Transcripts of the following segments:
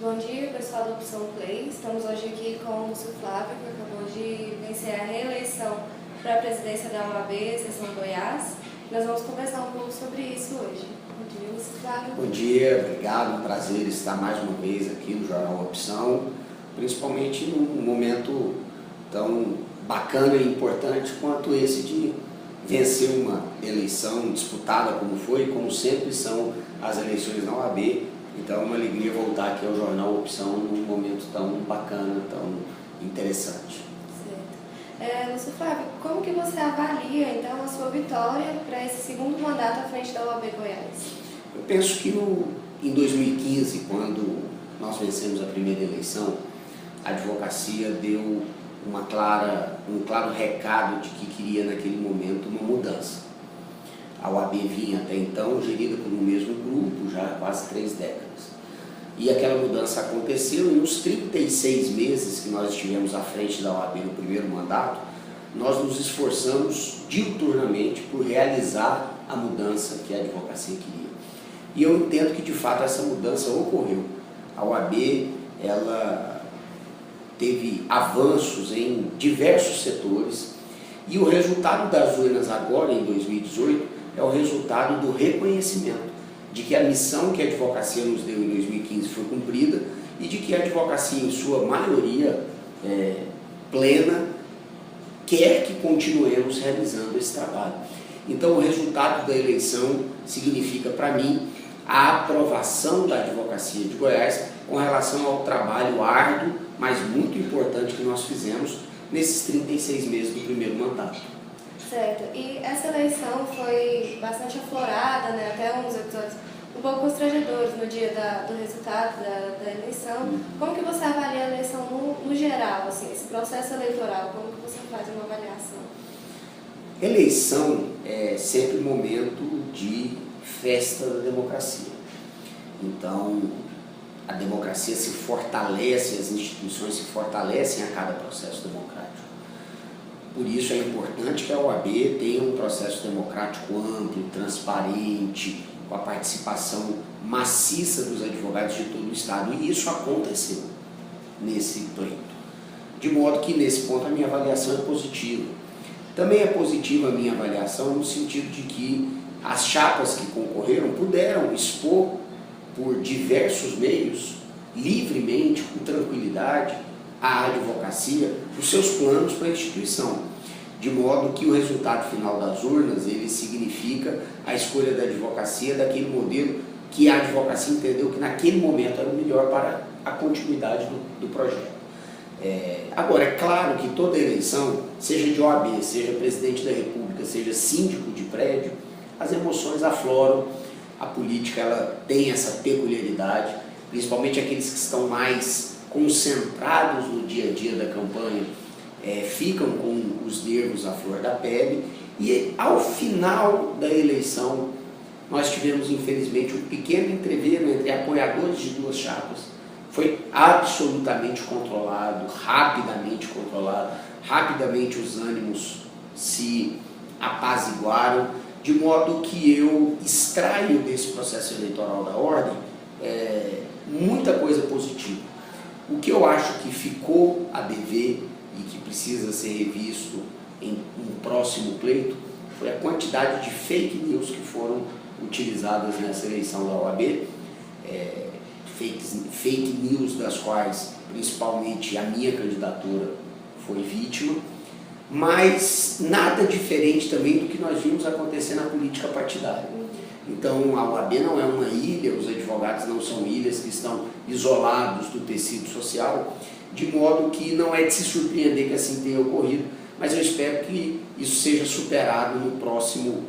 Bom dia, pessoal da Opção Play. Estamos hoje aqui com o Lúcio Flávio, que acabou de vencer a reeleição para a presidência da OAB, Seção Goiás. Nós vamos conversar um pouco sobre isso hoje. Bom dia, Lúcio Flávio. Bom dia, obrigado. Um prazer estar mais uma vez aqui no Jornal Opção, principalmente num momento tão bacana e importante quanto esse de vencer uma eleição disputada como foi, como sempre são as eleições na OAB. Então é uma alegria voltar aqui ao Jornal Opção num momento tão bacana, tão interessante. Certo. Lúcio Flávio, como que você avalia então a sua vitória para esse segundo mandato à frente da OAB Goiás? Eu penso que em 2015, quando nós vencemos a primeira eleição, a advocacia deu um claro recado de que queria naquele momento uma mudança. A OAB vinha até então gerida por um mesmo grupo já há quase 3 décadas. E aquela mudança aconteceu e nos 36 meses que nós estivemos à frente da OAB no primeiro mandato, nós nos esforçamos diuturnamente por realizar a mudança que a advocacia queria. E eu entendo que de fato essa mudança ocorreu. A OAB, ela teve avanços em diversos setores e o resultado das urnas agora em 2018 é o resultado do reconhecimento de que a missão que a advocacia nos deu em 2015 foi cumprida e de que a advocacia, em sua maioria plena, quer que continuemos realizando esse trabalho. Então, o resultado da eleição significa, para mim, a aprovação da advocacia de Goiás com relação ao trabalho árduo, mas muito importante que nós fizemos nesses 36 meses do primeiro mandato. Certo, e essa eleição foi bastante aflorada, né? Até uns episódios um pouco constrangedores no dia do resultado da eleição. Como que você avalia a eleição no geral, assim, esse processo eleitoral? Como que você faz uma avaliação? Eleição é sempre um momento de festa da democracia. Então, a democracia se fortalece, as instituições se fortalecem a cada processo democrático. Por isso é importante que a OAB tenha um processo democrático amplo, transparente, com a participação maciça dos advogados de todo o Estado. E isso aconteceu nesse pleito. De modo que, nesse ponto, a minha avaliação é positiva. Também é positiva a minha avaliação no sentido de que as chapas que concorreram puderam expor por diversos meios, livremente, com tranquilidade, a advocacia, os seus planos para a instituição, de modo que o resultado final das urnas, ele significa a escolha da advocacia daquele modelo que a advocacia entendeu que naquele momento era o melhor para a continuidade do projeto. Agora, é claro que toda eleição, seja de OAB, seja presidente da República, seja síndico de prédio, as emoções afloram, a política ela tem essa peculiaridade, principalmente aqueles que estão mais concentrados no dia a dia da campanha, ficam com os nervos à flor da pele, e ao final da eleição nós tivemos infelizmente um pequeno entreveiro entre apoiadores de duas chapas. Foi absolutamente controlado, rapidamente os ânimos se apaziguaram, de modo que eu extraio desse processo eleitoral da ordem muita coisa positiva. O que eu acho que ficou a dever e que precisa ser revisto em um próximo pleito foi a quantidade de fake news que foram utilizadas nessa eleição da OAB, fake news das quais principalmente a minha candidatura foi vítima, mas nada diferente também do que nós vimos acontecer na política partidária. Então, a OAB não é uma ilha, os advogados não são ilhas que estão isolados do tecido social, de modo que não é de se surpreender que assim tenha ocorrido, mas eu espero que isso seja superado no próximo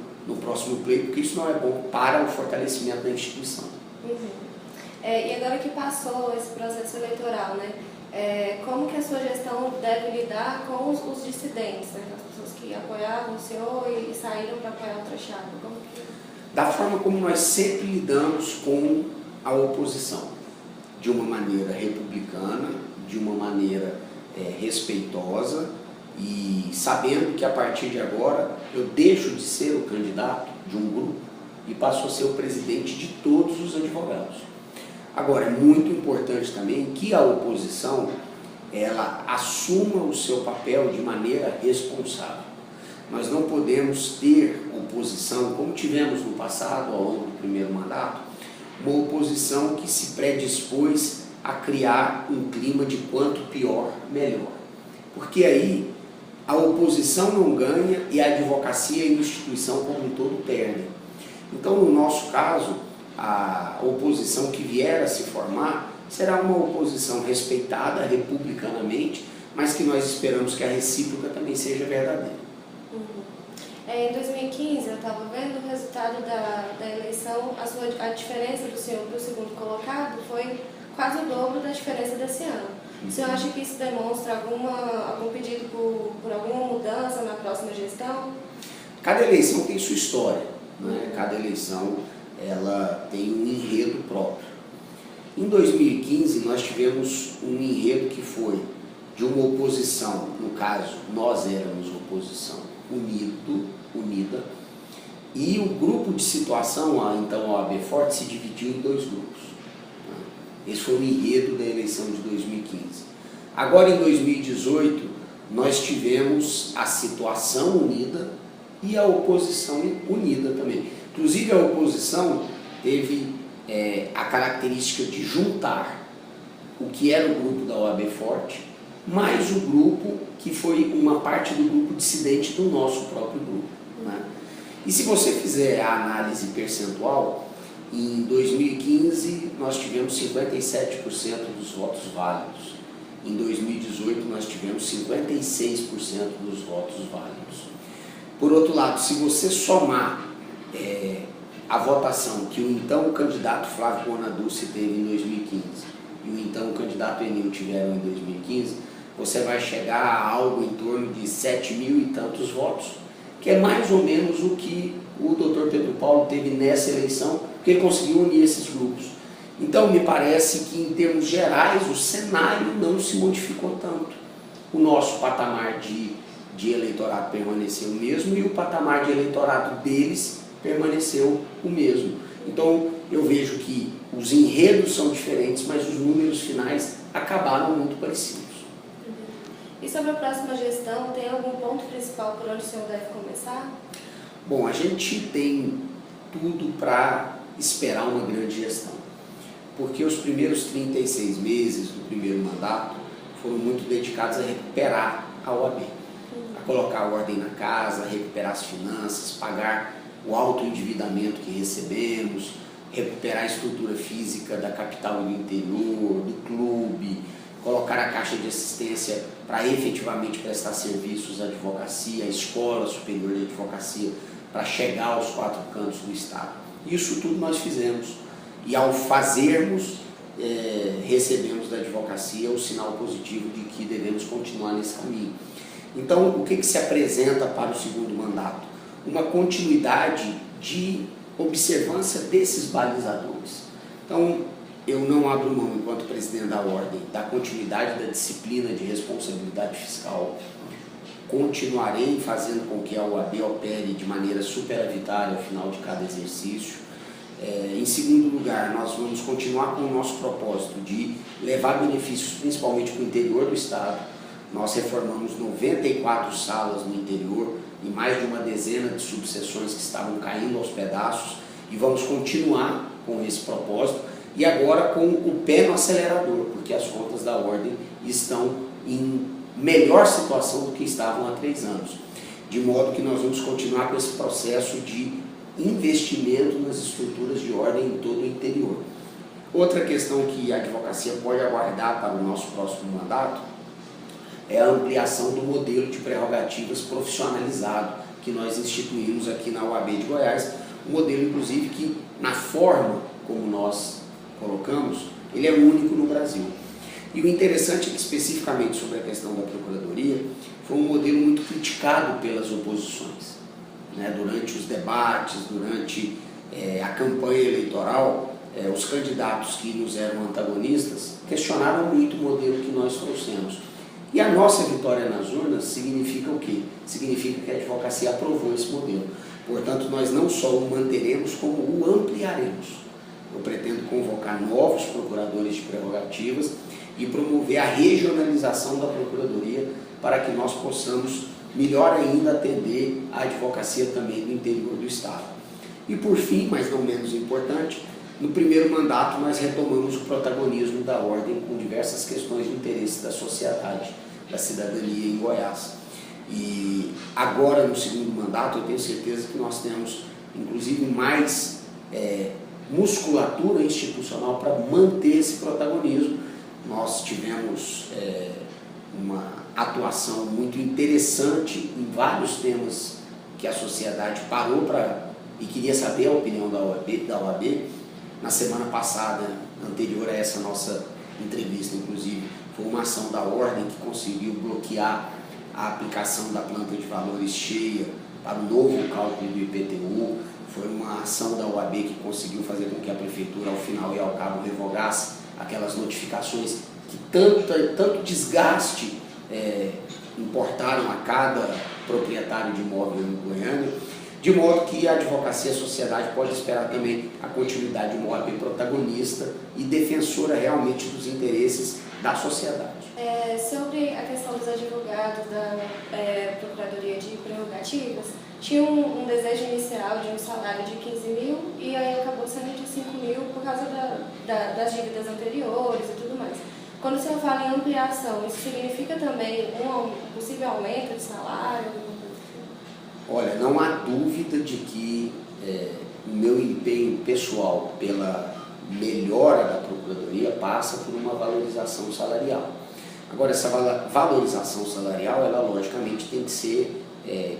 pleito, porque isso não é bom para o fortalecimento da instituição. E agora que passou esse processo eleitoral, né? Como que a sua gestão deve lidar com os dissidentes, né? As pessoas que apoiavam o senhor e saíram para apoiar outra chapa? Da forma como nós sempre lidamos com a oposição, de uma maneira republicana, de uma maneira respeitosa e sabendo que a partir de agora eu deixo de ser o candidato de um grupo e passo a ser o presidente de todos os advogados. Agora, é muito importante também que a oposição ela assuma o seu papel de maneira responsável. Nós não podemos ter oposição, como tivemos no passado, ao longo do primeiro mandato, uma oposição que se predispôs a criar um clima de quanto pior, melhor. Porque aí a oposição não ganha e a advocacia e a instituição como um todo perdem. Então, no nosso caso, a oposição que vier a se formar será uma oposição respeitada republicanamente, mas que nós esperamos que a recíproca também seja verdadeira. Em 2015, eu estava vendo o resultado da eleição, a diferença do senhor para o segundo colocado foi quase o dobro da diferença desse ano. O senhor acha que isso demonstra algum pedido por alguma mudança na próxima gestão? Cada eleição tem sua história, né? Cada eleição ela tem um enredo próprio. Em 2015, nós tivemos um enredo que foi de uma oposição, no caso, nós éramos oposição unida, e o grupo de situação, então a OAB Forte, se dividiu em dois grupos. Esse foi o enredo da eleição de 2015. Agora, em 2018, nós tivemos a situação unida e a oposição unida também. Inclusive, a oposição teve a característica de juntar o que era o grupo da OAB Forte, mais o grupo que foi uma parte do grupo dissidente do nosso próprio grupo, né? E se você fizer a análise percentual, em 2015 nós tivemos 57% dos votos válidos, em 2018 nós tivemos 56% dos votos válidos. Por outro lado, se você somar a votação que o então candidato Flávio Bonaduce teve em 2015 e o então candidato Enil tiveram em 2015, você vai chegar a algo em torno de 7 mil e tantos votos, que é mais ou menos o que o Dr. Pedro Paulo teve nessa eleição, porque ele conseguiu unir esses grupos. Então, me parece que, em termos gerais, o cenário não se modificou tanto. O nosso patamar de eleitorado permaneceu o mesmo e o patamar de eleitorado deles permaneceu o mesmo. Então, eu vejo que os enredos são diferentes, mas os números finais acabaram muito parecidos. E sobre a próxima gestão, tem algum ponto principal por onde o senhor deve começar? Bom, a gente tem tudo para esperar uma grande gestão, porque os primeiros 36 meses do primeiro mandato foram muito dedicados a recuperar a OAB, a colocar a ordem na casa, recuperar as finanças, pagar o alto endividamento que recebemos, recuperar a estrutura física da capital e do interior, do clube, colocar a caixa de assistência para efetivamente prestar serviços à advocacia, à Escola Superior de Advocacia, para chegar aos 4 cantos do Estado. Isso tudo nós fizemos. E ao fazermos, recebemos da advocacia o sinal positivo de que devemos continuar nesse caminho. Então, o que se apresenta para o segundo mandato? Uma continuidade de observância desses balizadores. Então, eu não abro mão, enquanto presidente da Ordem, da continuidade da disciplina de responsabilidade fiscal. Continuarei fazendo com que a OAB opere de maneira superavitária ao final de cada exercício. Em segundo lugar, nós vamos continuar com o nosso propósito de levar benefícios principalmente para o interior do Estado. Nós reformamos 94 salas no interior e mais de uma dezena de subseções que estavam caindo aos pedaços, e vamos continuar com esse propósito, e agora com o pé no acelerador, porque as contas da Ordem estão em melhor situação do que estavam há 3 anos. De modo que nós vamos continuar com esse processo de investimento nas estruturas de ordem em todo o interior. Outra questão que a advocacia pode aguardar para o nosso próximo mandato é a ampliação do modelo de prerrogativas profissionalizado que nós instituímos aqui na OAB de Goiás, um modelo inclusive que, na forma como nós colocamos, ele é único no Brasil. E o interessante é que, especificamente sobre a questão da Procuradoria, foi um modelo muito criticado pelas oposições. Durante os debates, durante a campanha eleitoral, os candidatos que nos eram antagonistas questionaram muito o modelo que nós trouxemos. E a nossa vitória nas urnas significa o quê? Significa que a advocacia aprovou esse modelo. Portanto, nós não só o manteremos, como o ampliaremos. eu pretendo convocar novos procuradores de prerrogativas e promover a regionalização da Procuradoria para que nós possamos, melhor ainda, atender a advocacia também do interior do Estado. E por fim, mas não menos importante, no primeiro mandato nós retomamos o protagonismo da Ordem com diversas questões de interesse da sociedade, da cidadania em Goiás. E agora, no segundo mandato, eu tenho certeza que nós temos, inclusive, mais musculatura institucional para manter esse protagonismo. Nós tivemos uma atuação muito interessante em vários temas que a sociedade parou e queria saber a opinião da OAB. Na semana passada, anterior a essa nossa entrevista, inclusive, foi uma ação da Ordem que conseguiu bloquear a aplicação da planta de valores cheia para o novo cálculo do IPTU. Foi uma ação da OAB que conseguiu fazer com que a Prefeitura, ao final e ao cabo, revogasse aquelas notificações que tanto desgaste importaram a cada proprietário de imóvel em Goiânia, de modo que a advocacia e a sociedade pode esperar também a continuidade de uma OAB protagonista e defensora realmente dos interesses da sociedade. Sobre a questão dos advogados da Procuradoria de Prerrogativas, tinha um desejo inicial de um salário de 15 mil e aí acabou sendo de 5 mil por causa das dívidas anteriores e tudo mais. Quando o senhor fala em ampliação, isso significa também um possível aumento de salário? Olha, não há dúvida de que o meu empenho pessoal pela melhora da Procuradoria passa por uma valorização salarial. Agora, essa valorização salarial, ela logicamente tem que ser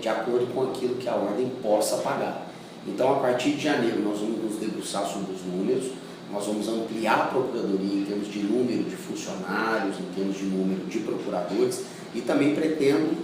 de acordo com aquilo que a Ordem possa pagar. Então, a partir de janeiro, nós vamos nos debruçar sobre os números, nós vamos ampliar a Procuradoria em termos de número de funcionários, em termos de número de procuradores e também pretendo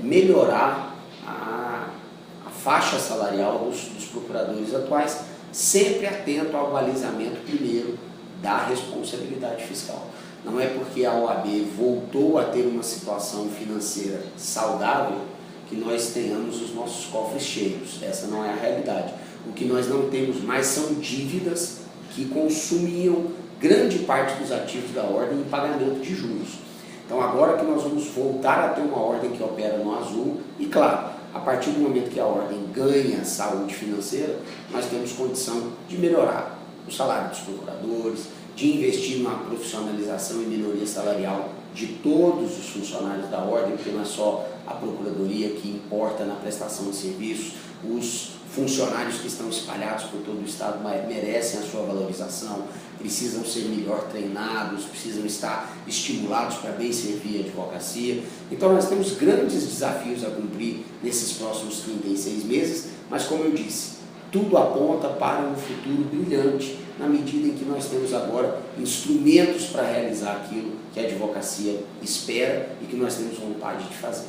melhorar a faixa salarial dos procuradores atuais, sempre atento ao balizamento primeiro da responsabilidade fiscal. Não é porque a OAB voltou a ter uma situação financeira saudável que nós tenhamos os nossos cofres cheios. Essa não é a realidade. O que nós não temos mais são dívidas que consumiam grande parte dos ativos da Ordem em pagamento de juros. Então agora que nós vamos voltar a ter uma Ordem que opera no azul e, claro, a partir do momento que a Ordem ganha saúde financeira, nós temos condição de melhorar o salário dos procuradores, de investir numa profissionalização e melhoria salarial de todos os funcionários da Ordem, porque não é só a Procuradoria que importa na prestação de serviços, os funcionários que estão espalhados por todo o Estado merecem a sua valorização, precisam ser melhor treinados, precisam estar estimulados para bem servir a advocacia. Então nós temos grandes desafios a cumprir nesses próximos 36 meses, mas como eu disse, tudo aponta para um futuro brilhante, na medida em que nós temos agora instrumentos para realizar aquilo que a advocacia espera e que nós temos vontade de fazer.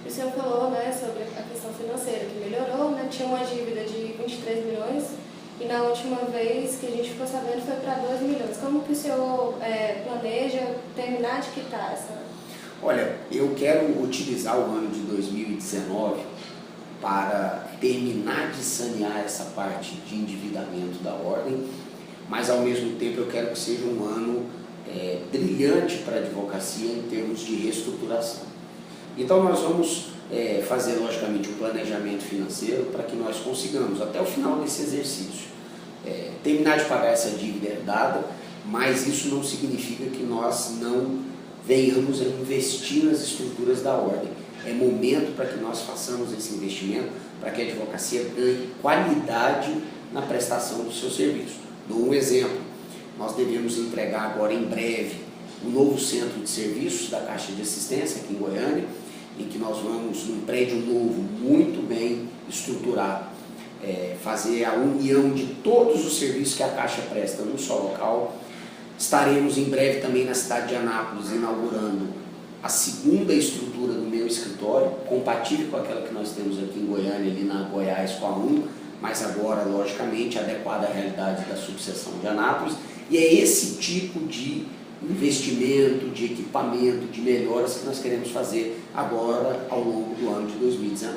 O senhor falou, sobre a questão financeira, que melhorou, tinha uma dívida de 23 milhões e na última vez que a gente ficou sabendo foi para 2 milhões. Como que o senhor planeja terminar de quitar essa? Olha, eu quero utilizar o ano de 2019 para terminar de sanear essa parte de endividamento da Ordem, mas ao mesmo tempo eu quero que seja um ano brilhante para a advocacia em termos de reestruturação. Então nós vamos fazer logicamente um planejamento financeiro para que nós consigamos até o final desse exercício terminar de pagar essa dívida herdada, mas isso não significa que nós não venhamos a investir nas estruturas da Ordem. É momento para que nós façamos esse investimento, para que a advocacia ganhe qualidade na prestação dos seus serviços. Dou um exemplo, nós devemos entregar agora em breve o novo centro de serviços da Caixa de Assistência aqui em Goiânia, em que nós vamos, num prédio novo, muito bem estruturado, fazer a união de todos os serviços que a Caixa presta num só local. Estaremos em breve também na cidade de Anápolis inaugurando a segunda estrutura do meu escritório, compatível com aquela que nós temos aqui em Goiânia, ali na Goiás com a 1, mas agora, logicamente, adequada à realidade da subseção de Anápolis. E é esse tipo de investimento, de equipamento, de melhoras que nós queremos fazer agora ao longo do ano de 2019.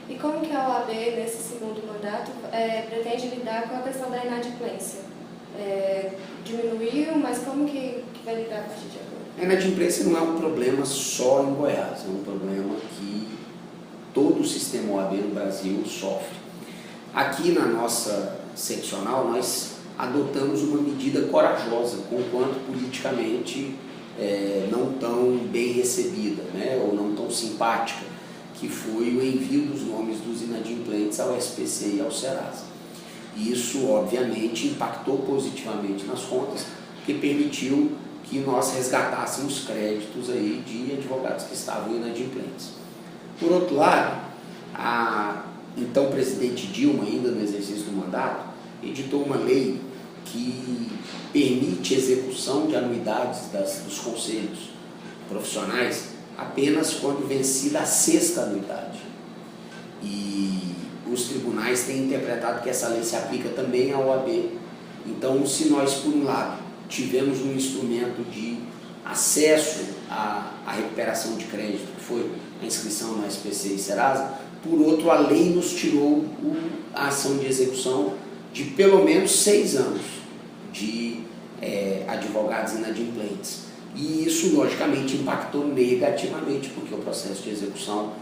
E como que a OAB, nesse segundo mandato, mandato pretende lidar com a questão da inadimplência. Diminuiu, mas como que vai lidar a partir de agora? A inadimplência não é um problema só em Goiás, é um problema que todo o sistema OAB no Brasil sofre. Aqui na nossa seccional, nós adotamos uma medida corajosa, conquanto politicamente não tão bem recebida, né, ou não tão simpática, que foi o envio dos nomes dos inadimplentes ao SPC e ao Serasa. Isso, obviamente, impactou positivamente nas contas, porque permitiu que nós resgatássemos créditos aí de advogados que estavam inadimplentes. Por outro lado, a então presidente Dilma, ainda no exercício do mandato, editou uma lei que permite execução de anuidades dos conselhos profissionais apenas quando vencida a 6ª anuidade. E os tribunais têm interpretado que essa lei se aplica também à OAB. Então, se nós, por um lado, tivemos um instrumento de acesso à recuperação de crédito, que foi a inscrição no SPC e Serasa, por outro, a lei nos tirou a ação de execução de pelo menos 6 anos de advogados inadimplentes. E isso, logicamente, impactou negativamente, porque o processo de execução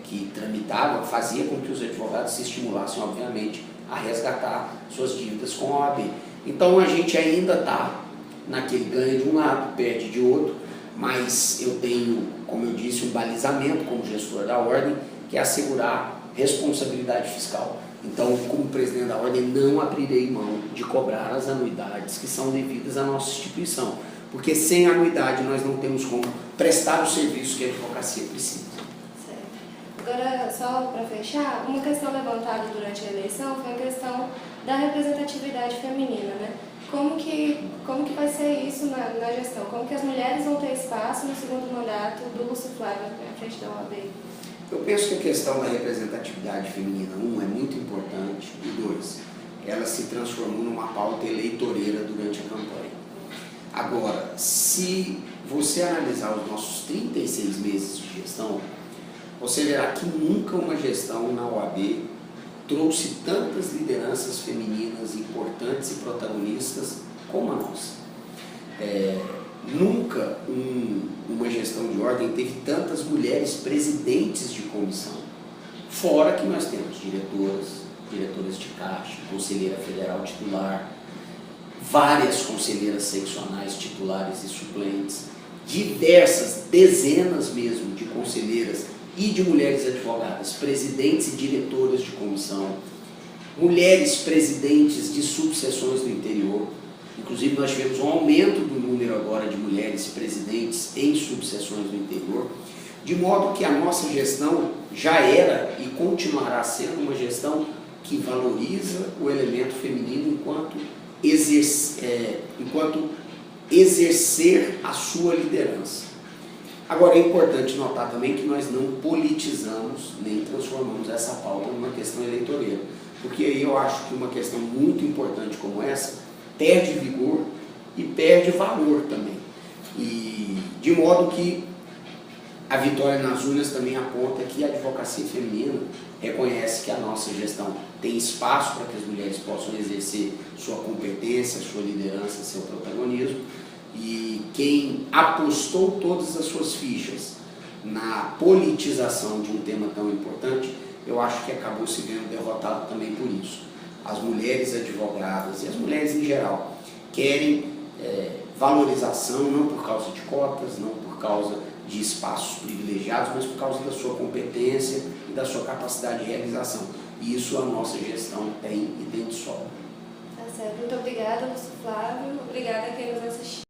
que tramitava fazia com que os advogados se estimulassem, obviamente, a resgatar suas dívidas com a OAB. Então, a gente ainda está naquele ganha de um lado, perde de outro, mas eu tenho, como eu disse, um balizamento como gestor da Ordem, que é assegurar responsabilidade fiscal. Então, como presidente da Ordem, não abrirei mão de cobrar as anuidades que são devidas à nossa instituição, porque sem anuidade nós não temos como prestar o serviço que a advocacia precisa. Certo. Agora, só para fechar, uma questão levantada durante a eleição foi a questão da representatividade feminina, né? Como que vai ser isso na gestão? Como que as mulheres vão ter espaço no segundo mandato do Lúcio Flávio à frente da OAB? Eu penso que a questão da representatividade feminina, é muito importante, e 2, ela se transformou numa pauta eleitoreira durante a campanha. Agora, se você analisar os nossos 36 meses de gestão, você verá que nunca uma gestão na OAB trouxe tantas lideranças femininas importantes e protagonistas como a nossa. Nunca uma gestão de ordem teve tantas mulheres presidentes de comissão, fora que nós temos diretoras de caixa, conselheira federal titular, várias conselheiras seccionais titulares e suplentes, diversas, dezenas mesmo de conselheiras e de mulheres advogadas, presidentes e diretoras de comissão, mulheres presidentes de subseções do interior. Inclusive, nós tivemos um aumento do número agora de mulheres presidentes em subseções do interior, de modo que a nossa gestão já era e continuará sendo uma gestão que valoriza o elemento feminino enquanto exercer a sua liderança. Agora, é importante notar também que nós não politizamos nem transformamos essa pauta numa questão eleitoreira, porque aí eu acho que uma questão muito importante como essa perde vigor e perde valor também. E de modo que a vitória nas urnas também aponta que a advocacia feminina reconhece que a nossa gestão tem espaço para que as mulheres possam exercer sua competência, sua liderança, seu protagonismo, e quem apostou todas as suas fichas na politização de um tema tão importante, eu acho que acabou se vendo derrotado também por isso. As mulheres advogadas e as mulheres em geral querem valorização não por causa de cotas, não por causa de espaços privilegiados, mas por causa da sua competência e da sua capacidade de realização. E isso a nossa gestão tem e tem de sobra. Tá certo. Muito obrigada, Lúcio Flávio. Obrigada a quem nos assistiu.